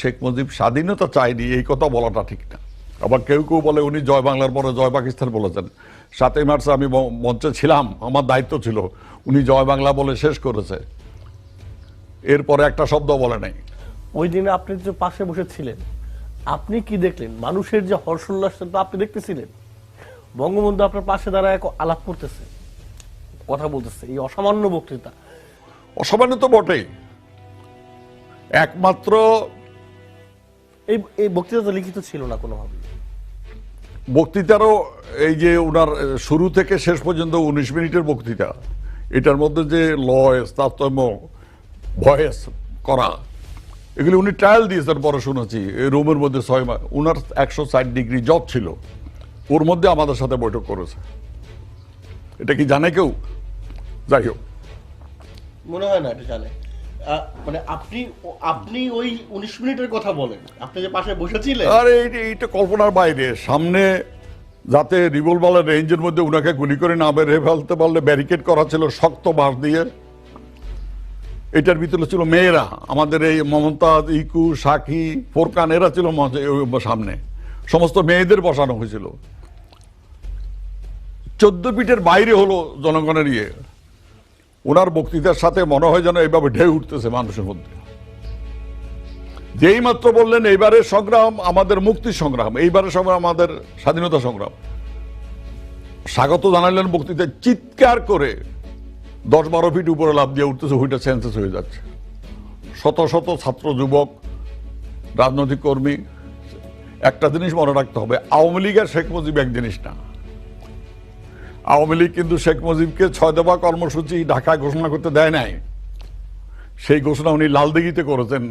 শেখ মুজিব স্বাধীনতা চায়নি এই কথা বলাটা ঠিক না। আবার কেউ কেউ বলে উনি জয় বাংলার পরে জয় পাকিস্তান বলেছেন। 7ই মার্চ আমি মঞ্চে ছিলাম, আমার দায়িত্ব ছিল, উনি জয় বাংলা বলে শেষ করেছে, এরপরে একটা শব্দ বলে নাই। ওই দিনে আপনি যে পাশে বসেছিলেন, আপনি কি দেখলেন? মানুষের যে হর্ষোল্লাস তো আপনি দেখতেছিলেন। বঙ্গবন্ধু আপনার পাশে দাঁড়ায় আলাপ করতেছে, কথা বলতেছে, এই অসামান্য বক্তৃতা। অসামান্য তো বটেই, একমাত্র এই বক্তৃতা তো লিখিত ছিল না কোনোভাবে। বক্তৃতারও এই যে ওনার শুরু থেকে শেষ পর্যন্ত 19 মিনিটের বক্তৃতা, এটার মধ্যে যে লয়েস, তারতম্য, ভয়েস করা, এগুলি উনি ট্রায়াল দিয়েছেন পরে শুনেছি। এই রুমের মধ্যে 6 মাস উনার 160 ডিগ্রি জব ছিল, ওর মধ্যে আমাদের সাথে বৈঠক করেছে। এটা কি জানে কেউ? যাই হোক, মনে হয় না এটা জানে। মানে আপনি ওই 19 মিনিটের কথা বলেন, আপনি যে পাশে বসেছিলেন। আরে এইটা কল্পনার বাইরে। সামনে যাতে রিভলভারের রেঞ্জের মধ্যে উনাকে গুলি করে না বের হয়ে ফেলতে পারলে ব্যারিকেড করা ছিল শক্ত বাঁশ দিয়ে। এটার ভিতরে ছিল মেয়েরা, আমাদের এই মমতাজ, ইকু, সাকি, ফোরকান, এরা ছিল সামনে। সমস্ত মেয়েদের বসানো হয়েছিল। 14 ফিটের বাইরে হলো জনগণের ইয়ে। ওনার বক্তৃতার সাথে মনে হয় যেন এইভাবে ঢেউ উঠতেছে মানুষের মধ্যে। যেই মাত্র বললেন এইবারে সংগ্রাম আমাদের মুক্তি সংগ্রাম, এইবারে সংগ্রাম আমাদের স্বাধীনতা সংগ্রাম, স্বাগত জানালেন বক্তৃতায়, চিৎকার করে 10-12 ফিট উপরে লাফ দিয়ে উঠতেছে, ওইটা সেন্সেস হয়ে যাচ্ছে। শত শত ছাত্র, যুবক, রাজনৈতিক কর্মী। একটা জিনিস মনে রাখতে হবে, আওয়ামী লীগ আর শেখ মুজিব এক জিনিস না। আওয়ামী লীগ কিন্তু শেখ মুজিবকে 6 দফা কর্মসূচি ঢাকায় ঘোষণা করতে দেয় নাই। সেই ঘোষণা উনি লালদিঘিতে করেছেন।